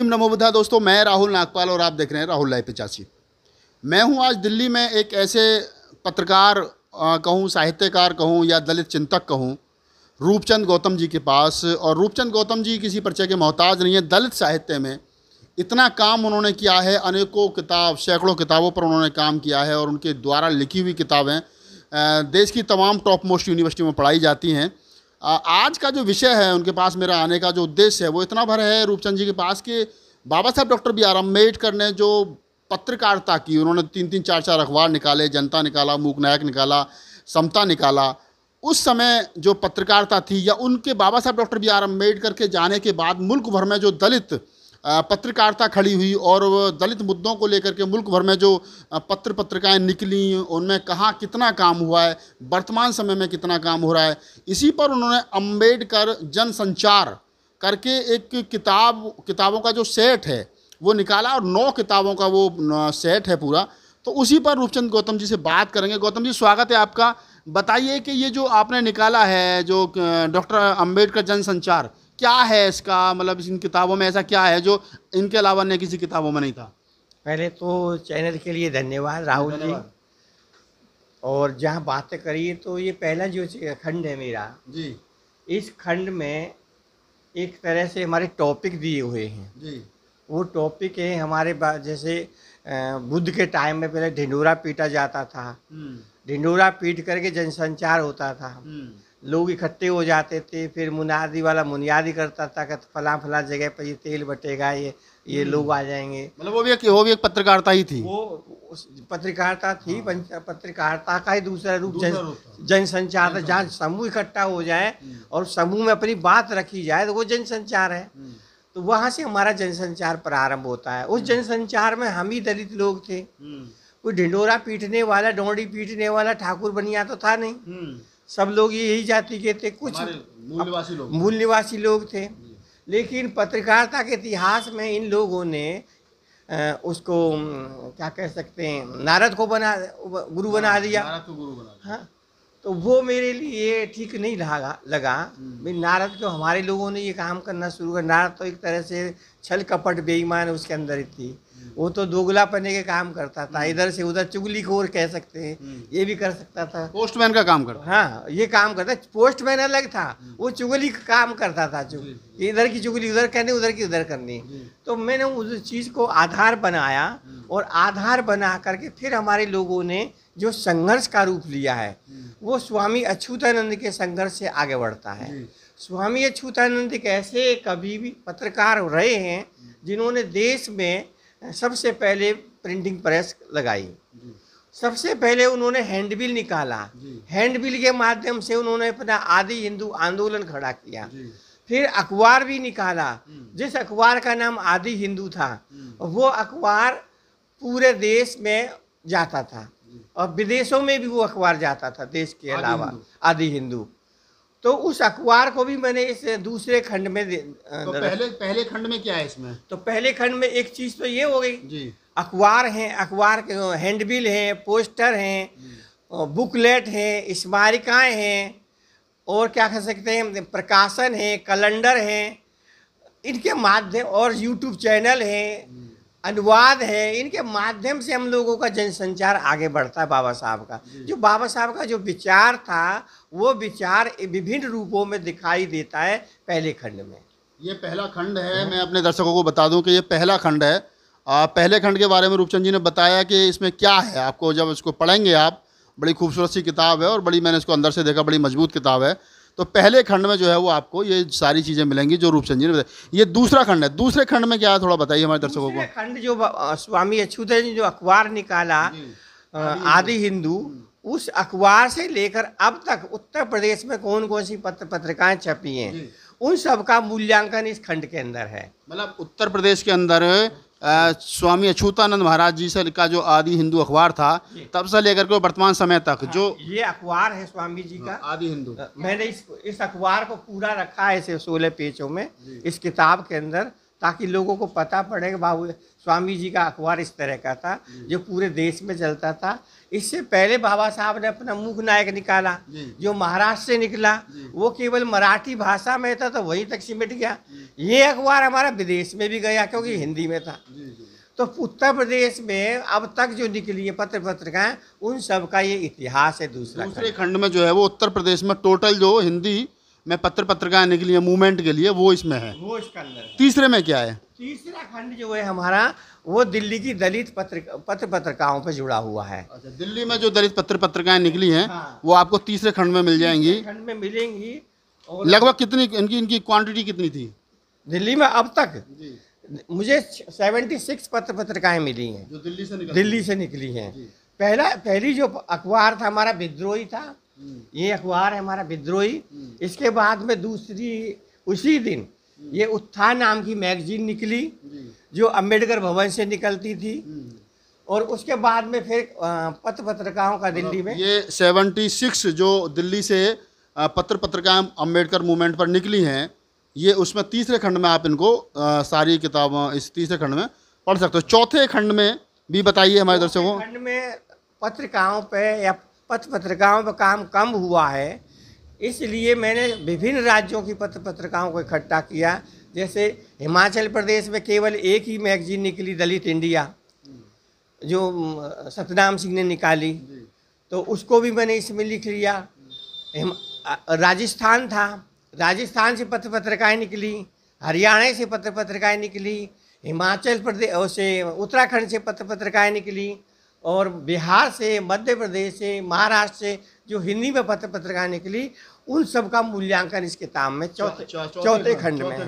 नमो बुद्धा दोस्तों, मैं राहुल नागपाल और आप देख रहे हैं राहुल लाइव 85। मैं हूं आज दिल्ली में एक ऐसे पत्रकार कहूं, साहित्यकार कहूं या दलित चिंतक कहूं, रूपचंद गौतम जी के पास। और रूपचंद गौतम जी किसी परिचय के मोहताज नहीं है। दलित साहित्य में इतना काम उन्होंने किया है, अनेकों किताब, सैकड़ों किताबों पर उन्होंने काम किया है और उनके द्वारा लिखी हुई किताबें देश की तमाम टॉप मोस्ट यूनिवर्सिटी में पढ़ाई जाती हैं। आज का जो विषय है, उनके पास मेरा आने का जो उद्देश्य है वो इतना भर है रूपचंद जी के पास कि बाबा साहब डॉक्टर बी आर अम्बेडकर ने जो पत्रकारिता की, उन्होंने 3-3, 4-4 अखबार निकाले, जनता निकाला, मूक नायक निकाला, समता निकाला। उस समय जो पत्रकारिता थी, या उनके बाबा साहब डॉक्टर बी आर अम्बेडकर के जाने के बाद मुल्क भर में जो दलित पत्रकारिता खड़ी हुई और दलित मुद्दों को लेकर के मुल्क भर में जो पत्रिकाएं निकली, उनमें कहाँ कितना काम हुआ है, वर्तमान समय में कितना काम हो रहा है, इसी पर उन्होंने अम्बेडकर जन संचार करके एक किताबों का जो सेट है वो निकाला और 9 किताबों का वो सेट है पूरा। तो उसी पर रूपचंद गौतम जी से बात करेंगे। गौतम जी, स्वागत है आपका। बताइए कि ये जो आपने निकाला है, जो डॉक्टर अम्बेडकर जन संचार, क्या है इसका मतलब, इन किताबों में ऐसा क्या है जो इनके अलावा अन्य किसी किताबों में नहीं था? पहले तो चैनल के लिए धन्यवाद राहुल जी। और जहाँ बातें करिए तो ये पहला जो खंड है मेरा जी, इस खंड में एक तरह से हमारे टॉपिक दिए हुए हैं जी। वो टॉपिक है हमारे जैसे बुद्ध के टाइम में पहले ढिंडोरा पीटा जाता था। ढिंडोरा पीट करके जनसंचार होता था, लोग इकट्ठे हो जाते थे, फिर मुनादी वाला मुनियादी करता था कि फला फला जगह पर ये तेल बटेगा, ये लोग आ जाएंगे। मतलब वो भी एक पत्रकारिता ही थी। वो पत्रकारिता थी। पत्रकारिता का ही दूसरा रूप जनसंचार था, जहाँ समूह इकट्ठा हो जाए और समूह में अपनी बात रखी जाए तो वो जनसंचार है। तो वहाँ से हमारा जनसंचार प्रारंभ होता है। उस जनसंचार में हम ही दलित लोग थे। कोई ढिंडोरा पीटने वाला, डोंडी पीटने वाला ठाकुर बनिया तो था नहीं। सब लोग यही जाति के थे, कुछ मूल निवासी लोग थे। लेकिन पत्रकारिता के इतिहास में इन लोगों ने उसको क्या कह सकते हैं, नारद को गुरु बना दिया। हाँ, तो वो मेरे लिए ठीक नहीं लगा। नारद को हमारे लोगों ने ये काम करना शुरू कर। नारद तो एक तरह से छल कपट बेईमान उसके अंदर ही थी। वो तो दोगला पने के काम करता था, इधर से उधर चुगलीखोर कह सकते हैं, ये भी कर सकता था। पोस्टमैन का काम करता। हाँ, ये काम करता। पोस्टमैन अलग था, वो चुगली का काम करता था। इधर की चुगली उधर करनी, उधर की उधर करनी। तो मैंने उस चीज़ को आधार बनाया और आधार बना करके फिर हमारे लोगों ने जो संघर्ष का रूप लिया है वो स्वामी अच्युतानंद के संघर्ष से आगे बढ़ता है। स्वामी अच्युतानंद एक ऐसे कभी भी पत्रकार रहे हैं जिन्होंने देश में सबसे पहले प्रिंटिंग प्रेस लगाई। सबसे पहले उन्होंने हैंडबिल निकाला। हैंडबिल के माध्यम से उन्होंने अपना आदि हिंदू आंदोलन खड़ा किया। फिर अखबार भी निकाला, जिस अखबार का नाम आदि हिंदू था। वो अखबार पूरे देश में जाता था और विदेशों में भी वो अखबार जाता था, देश के अलावा, आदि हिंदू। तो उस अखबार को भी मैंने इस दूसरे खंड में तो पहले खंड में क्या है इसमें? तो पहले खंड में एक चीज तो ये हो गई जी, अखबार हैं, अखबार के हैंडबिल हैं, पोस्टर हैं, बुकलेट हैं, स्मारिकाएं हैं, और क्या कह सकते हैं, प्रकाशन है, कैलेंडर हैं, इनके माध्यम, और यूट्यूब चैनल हैं, अनुवाद है। इनके माध्यम से हम लोगों का जनसंचार आगे बढ़ता है। बाबा साहब का जो विचार था वो विचार विभिन्न रूपों में दिखाई देता है पहले खंड में। ये पहला खंड है। मैं अपने दर्शकों को बता दूं कि ये पहला खंड है। पहले खंड के बारे में रूपचंद जी ने बताया कि इसमें क्या है। आपको जब इसको पढ़ेंगे आप, बड़ी खूबसूरत सी किताब है और बड़ी, मैंने इसको अंदर से देखा, बड़ी मजबूत किताब है। तो पहले खंड में जो है वो आपको ये सारी चीज़ें मिलेंगी जो रूपचंद जी ने बताया। ये दूसरा खंड है। दूसरे खंड में क्या है, थोड़ा बताइए हमारे दर्शकों को। खंड जो स्वामी अच्युतानंद जी जो अखबार निकाला, आदि हिंदू, उस अखबार से लेकर अब तक उत्तर प्रदेश में कौन कौन सी पत्रिकाएं छपी हैं, उन सब का मूल्यांकन इस खंड के अंदर है। मतलब उत्तर प्रदेश के अंदर स्वामी अच्युतानंद महाराज जी से का जो आदि हिंदू अखबार था, तब से लेकर के वर्तमान समय तक जो ये अखबार है स्वामी जी का आदि हिंदू। मैंने इस अखबार को पूरा रखा है ऐसे 16 पेजों में इस किताब के अंदर, ताकि लोगों को पता पड़े कि बाबू स्वामी जी का अखबार इस तरह का था जो पूरे देश में चलता था। इससे पहले बाबा साहब ने अपना मूक नायक निकाला जो महाराष्ट्र से निकला, वो केवल मराठी भाषा में था तो वहीं तक सिमट गया। ये अखबार हमारा विदेश में भी गया क्योंकि हिंदी में था। तो उत्तर प्रदेश में अब तक जो निकली है पत्र पत्रिकाएं, उन सब का ये इतिहास है। दूसरे खंड में जो है वो उत्तर प्रदेश में टोटल जो हिंदी में पत्र पत्रिकाएं निकली है मूवमेंट के लिए, वो इसमें है, वो इसका अंदर है। तीसरे में क्या है? तीसरा खंड जो है हमारा वो दिल्ली की दलित पत्र पत्रिकाओं पर जुड़ा हुआ है। अच्छा, दिल्ली में जो दलित पत्र पत्रिकाएं निकली हैं हाँ। वो आपको तीसरे खंड में मिल जाएंगी। खंड में मिलेंगी। और लगभग कितनी इनकी क्वांटिटी कितनी थी दिल्ली में अब तक मुझे 76 पत्र पत्रिकाएं मिली हैं जो दिल्ली से निकली हैं। पहली जो अखबार था हमारा विद्रोही था, ये अखबार है हमारा विद्रोही। इसके बाद में दूसरी उसी दिन ये उत्थान नाम की मैगजीन निकली जो अम्बेडकर भवन से निकलती थी। और उसके बाद में फिर पत्र पत्रिकाओं का दिल्ली में ये 76 जो दिल्ली से पत्र पत्रिकाएं अम्बेडकर मूवमेंट पर निकली हैं, ये उसमें तीसरे खंड में आप इनको सारी किताबें इस तीसरे खंड में पढ़ सकते हो। चौथे खंड में भी बताइए हमारे दर्शकों। खंड में पत्रिकाओं पे या पत्र पत्रिकाओं पर काम कम हुआ है, इसलिए मैंने विभिन्न राज्यों की पत्र पत्रिकाओं को इकट्ठा किया। जैसे हिमाचल प्रदेश में केवल एक ही मैगजीन निकली, दलित इंडिया, जो सतनाम सिंह ने निकाली, तो उसको भी मैंने इसमें लिख लिया। राजस्थान था, राजस्थान से पत्र पत्रिकाएँ निकली, हरियाणा से पत्र पत्रिकाएँ निकली, हिमाचल प्रदेश से, उत्तराखंड से पत्र पत्रिकाएँ निकली, और बिहार से, मध्य प्रदेश से, महाराष्ट्र से जो हिंदी में पत्र पत्रिकाएँ निकली, उन सब का मूल्यांकन इस किताब में चौथे खंड में है।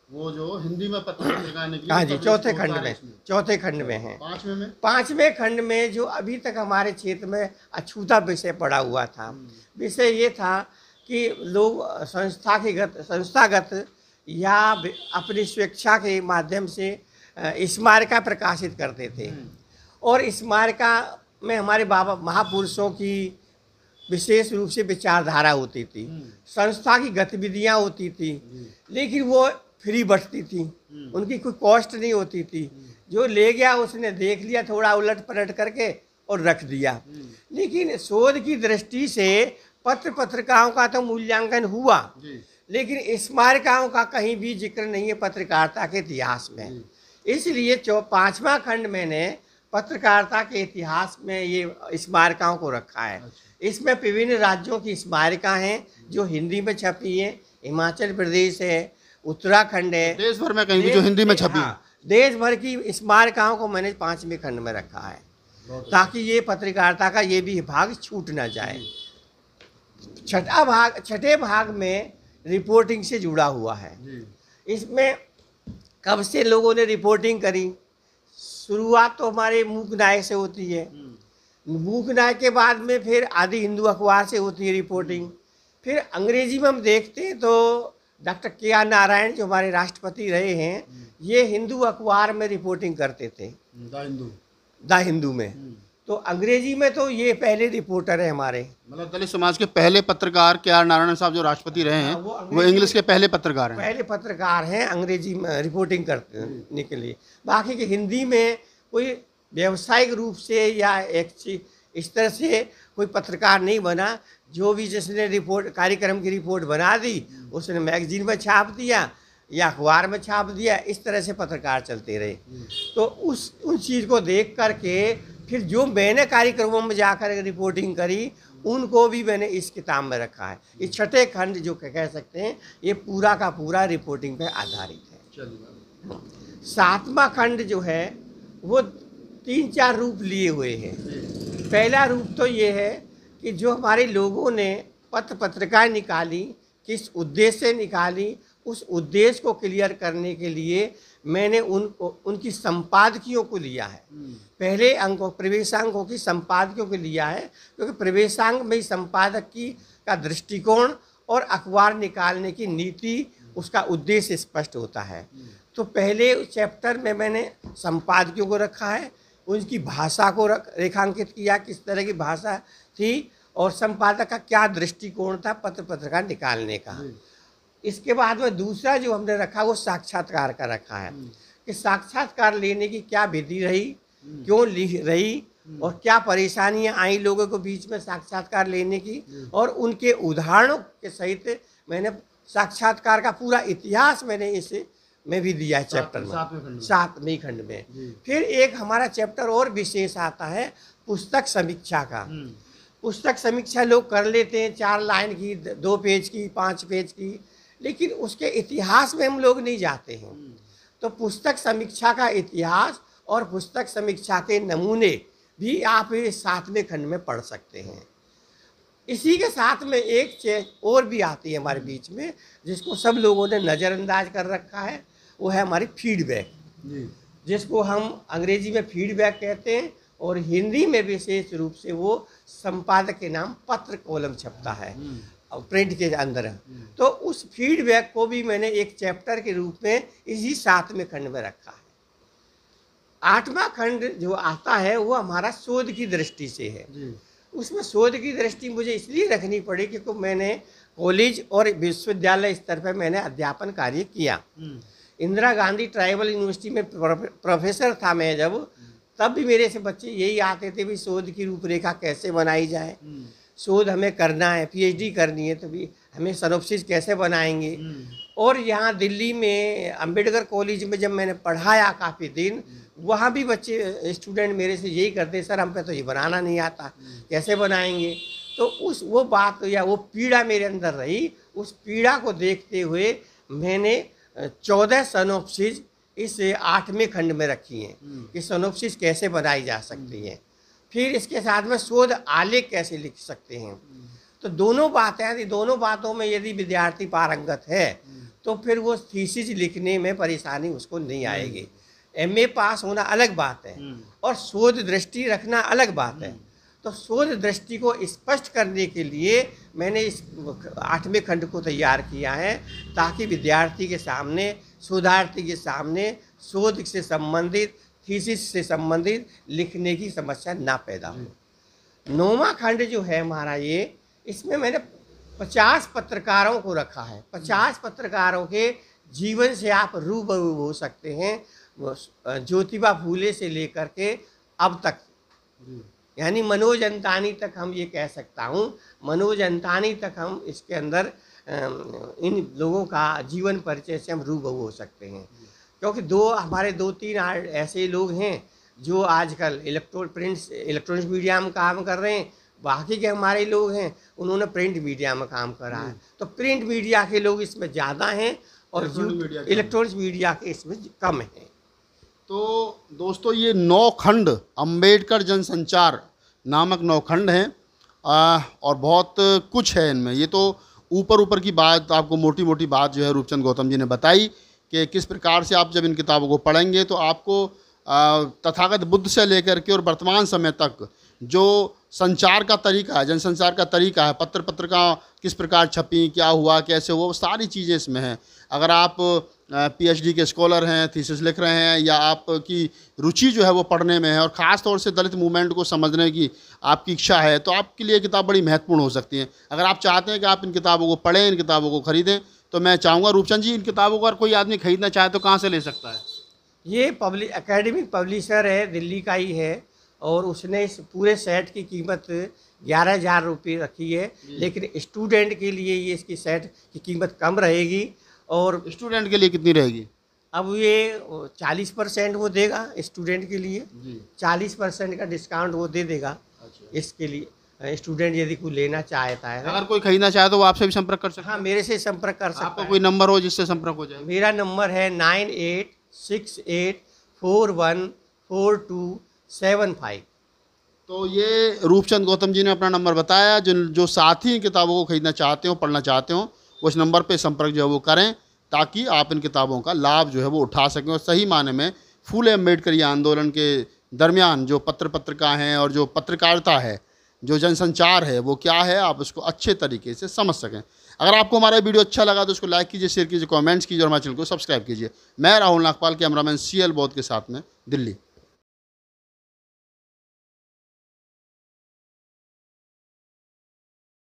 वो जो हिंदी में पत्र पत्रिकाएं निकली, हाँ जी, चौथे खंड में है। पांचवें खंड में जो अभी तक हमारे क्षेत्र में अछूता विषय पड़ा हुआ था, विषय ये था कि लोग संस्थागत या अपनी स्वेच्छा के माध्यम से स्मारिका प्रकाशित करते थे, और स्मारिका में हमारे बाबा महापुरुषों की विशेष रूप से विचारधारा होती थी, संस्था की गतिविधियां होती थी, लेकिन वो फ्री बटती थी, उनकी कोई कॉस्ट नहीं होती थी। जो ले गया उसने देख लिया, थोड़ा उलट पलट करके और रख दिया। लेकिन शोध की दृष्टि से पत्र पत्रिकाओं का तो मूल्यांकन हुआ, लेकिन स्मारिकाओं का कहीं भी जिक्र नहीं है पत्रकारिता के इतिहास में। इसलिए पांचवा खंड मैंने पत्रकारिता के इतिहास में ये स्मारिकाओं को रखा है। इसमें विभिन्न राज्यों की स्मारिका हैं जो हिंदी में छपी हैं। हिमाचल प्रदेश है, उत्तराखंड है, देश भर में कहीं भी जो हिंदी में छपी, हाँ, देश भर की स्मारिकाओं को मैंने पांचवें खंड में रखा है, ताकि ये पत्रकारिता का ये भी भाग छूट ना जाए। छठे भाग में रिपोर्टिंग से जुड़ा हुआ है। इसमें कब से लोगों ने रिपोर्टिंग करी, शुरुआत तो हमारे मूक नायक से होती है, मूक नायक के बाद में फिर आदि हिंदू अखबार से होती है रिपोर्टिंग। फिर अंग्रेजी में हम देखते हैं तो डॉक्टर के.आर. नारायण जो हमारे राष्ट्रपति रहे हैं, ये हिंदू अखबार में रिपोर्टिंग करते थे, द हिंदू में। तो अंग्रेजी में तो ये पहले रिपोर्टर है हमारे, मतलब दलित समाज के पहले पत्रकार के.आर. नारायण साहब जो राष्ट्रपति रहे हैं, वो इंग्लिश के पहले पत्रकार हैं। पहले पत्रकार हैं अंग्रेजी में रिपोर्टिंग करने के लिए। बाकी के हिंदी में कोई व्यावसायिक रूप से या एक इस तरह से कोई पत्रकार नहीं बना। जो भी जिसने रिपोर्ट कार्यक्रम की रिपोर्ट बना दी, उसने मैगजीन में छाप दिया या अखबार में छाप दिया, इस तरह से पत्रकार चलते रहे। तो उस चीज़ को देख करके फिर जो मैंने कार्यक्रमों में जाकर रिपोर्टिंग करी, उनको भी मैंने इस किताब में रखा है। ये छठे खंड जो कह सकते हैं, ये पूरा का पूरा रिपोर्टिंग पे आधारित है। सातवां खंड जो है वो 3-4 रूप लिए हुए हैं। पहला रूप तो ये है कि जो हमारे लोगों ने पत्र पत्रिकाएं निकाली, किस उद्देश्य से निकाली, उस उद्देश्य को क्लियर करने के लिए मैंने उनकी संपादकियों को लिया है। पहले अंकों प्रवेशांकों की संपादकियों को लिया है, क्योंकि प्रवेशांक में संपादक का दृष्टिकोण और अखबार निकालने की नीति, उसका उद्देश्य स्पष्ट होता है। तो पहले चैप्टर में मैंने संपादकियों को रखा है, उनकी भाषा को रेखांकित किया, किस तरह की भाषा थी और संपादक का क्या दृष्टिकोण था पत्र पत्रिका निकालने का। इसके बाद में दूसरा जो हमने रखा वो साक्षात्कार का रखा है कि साक्षात्कार लेने की क्या विधि रही, क्यों रही और क्या परेशानियां आई लोगों को बीच में साक्षात्कार लेने की, और उनके उदाहरणों के सहित मैंने साक्षात्कार का पूरा इतिहास मैंने इसे में भी दिया है चैप्टर में, 7वें खंड में। फिर एक हमारा चैप्टर और विशेष आता है पुस्तक समीक्षा का। पुस्तक समीक्षा लोग कर लेते हैं 4 लाइन की, 2 पेज की, 5 पेज की, लेकिन उसके इतिहास में हम लोग नहीं जाते हैं। तो पुस्तक समीक्षा का इतिहास और पुस्तक समीक्षा के नमूने भी आप इस 7वें खंड में पढ़ सकते हैं। इसी के साथ में एक चीज और भी आती है हमारे बीच में जिसको सब लोगों ने नज़रअंदाज कर रखा है, वो है हमारी फीडबैक, जिसको हम अंग्रेजी में फीडबैक कहते हैं और हिंदी में विशेष रूप से वो संपादक के नाम पत्र कॉलम छपता है प्रिंट के अंदर है। तो उस फीडबैक को भी मैंने एक चैप्टर के रूप में इसी 7वें खंड में रखा है। 8वां खंड जो आता है वो हमारा शोध की दृष्टि से है। उसमें शोध की दृष्टि मुझे इसलिए रखनी पड़ी क्योंकि मैंने कॉलेज और विश्वविद्यालय स्तर पर मैंने अध्यापन कार्य किया। इंदिरा गांधी ट्राइबल यूनिवर्सिटी में प्रोफेसर था मैं जब, तब भी मेरे से बच्चे यही आते थे भी शोध की रूपरेखा कैसे बनाई जाए, शोध हमें करना है, पीएचडी करनी है तो भी हमें सिनॉप्सिस कैसे बनाएंगे। और यहाँ दिल्ली में अंबेडकर कॉलेज में जब मैंने पढ़ाया काफ़ी दिन, वहाँ भी बच्चे स्टूडेंट मेरे से यही करते, सर हम पे तो ये बनाना नहीं आता, कैसे बनाएंगे। तो वो बात या वो पीड़ा मेरे अंदर रही। उस पीड़ा को देखते हुए मैंने 14 सिनॉप्सिस इस 8वें खंड में रखी हैं कि सिनॉप्सिस कैसे बनाई जा सकती है। फिर इसके साथ में शोध आलेख कैसे लिख सकते हैं। तो दोनों बातें, दोनों बातों में यदि विद्यार्थी पारंगत है तो फिर वो थीसिस लिखने में परेशानी उसको नहीं आएगी। एमए पास होना अलग बात है और शोध दृष्टि रखना अलग बात है। तो शोध दृष्टि को स्पष्ट करने के लिए मैंने इस 8वें खंड को तैयार किया है ताकि विद्यार्थी के सामने, शोधार्थी के सामने शोध से संबंधित, थीसिस से संबंधित लिखने की समस्या ना पैदा हो। 9वां खंड जो है हमारा ये, इसमें मैंने 50 पत्रकारों को रखा है। 50 पत्रकारों के जीवन से आप रूबरू हो सकते हैं, ज्योतिबा फूले से लेकर के अब तक, यानी मनोज अंतानी तक हम ये कह सकता हूँ, मनोज अंतानी तक हम इसके अंदर इन लोगों का जीवन परिचय से हम रूबरू हो सकते हैं। क्योंकि हमारे 2-3 ऐसे लोग हैं जो आजकल इलेक्ट्रॉनिक मीडिया में काम कर रहे हैं, बाकी के हमारे लोग हैं उन्होंने प्रिंट मीडिया में काम करा है। तो प्रिंट मीडिया के लोग इसमें ज़्यादा हैं और इलेक्ट्रॉनिक मीडिया के इसमें कम हैं। तो दोस्तों ये 9 खंड अंबेडकर जनसंचार नामक 9 खंड हैं और बहुत कुछ है इनमें। ये तो ऊपर की बात, आपको मोटी मोटी बात जो है रूपचंद गौतम जी ने बताई कि किस प्रकार से आप जब इन किताबों को पढ़ेंगे तो आपको तथागत बुद्ध से लेकर के और वर्तमान समय तक जो संचार का तरीका है, जनसंचार का तरीका है, पत्रिका किस प्रकार छपी, क्या हुआ, कैसे हुआ, वो सारी चीज़ें इसमें हैं। अगर आप पीएचडी के स्कॉलर हैं, थीसिस लिख रहे हैं, या आपकी रुचि जो है वो पढ़ने में है और ख़ास तौर से दलित मूवमेंट को समझने की आपकी इच्छा है, तो आपके लिए किताब बड़ी महत्वपूर्ण हो सकती है। अगर आप चाहते हैं कि आप इन किताबों को पढ़ें, इन किताबों को ख़रीदें, तो मैं चाहूँगा रूपचंद जी इन किताबों को अगर कोई आदमी खरीदना चाहे तो कहाँ से ले सकता है? ये एकेडमिक पब्लिशर है, दिल्ली का ही है और उसने इस पूरे सेट की कीमत 11,000 रुपये रखी है। लेकिन स्टूडेंट के लिए ये इसकी सेट की कीमत कम रहेगी। और स्टूडेंट के लिए कितनी रहेगी? अब ये 40% वो देगा स्टूडेंट के लिए, 40% का डिस्काउंट वो दे देगा। इसके लिए स्टूडेंट यदि कोई लेना चाहता है, अगर कोई खरीदना चाहे तो वो आपसे भी संपर्क कर सकता है? हाँ, मेरे से संपर्क कर सकता है। आपका कोई नंबर हो जिससे संपर्क हो जाए? मेरा नंबर है 9868414275। तो ये रूपचंद गौतम जी ने अपना नंबर बताया। जो साथी इन किताबों को खरीदना चाहते हो, पढ़ना चाहते हो, उस नंबर पे संपर्क जो है वो करें ताकि आप इन किताबों का लाभ जो है वो उठा सकें और सही माने में फूले अम्बेडकर आंदोलन के दरमियान जो पत्रिका हैं और जो पत्रकारिता है, जो जनसंचार है, वो क्या है, आप उसको अच्छे तरीके से समझ सकें। अगर आपको हमारा वीडियो अच्छा लगा तो उसको लाइक कीजिए, शेयर कीजिए, कमेंट्स कीजिए और हमारे चैनल को सब्सक्राइब कीजिए। मैं राहुल नागपाल, कैमरामैन CL बौद्ध के साथ में, दिल्ली।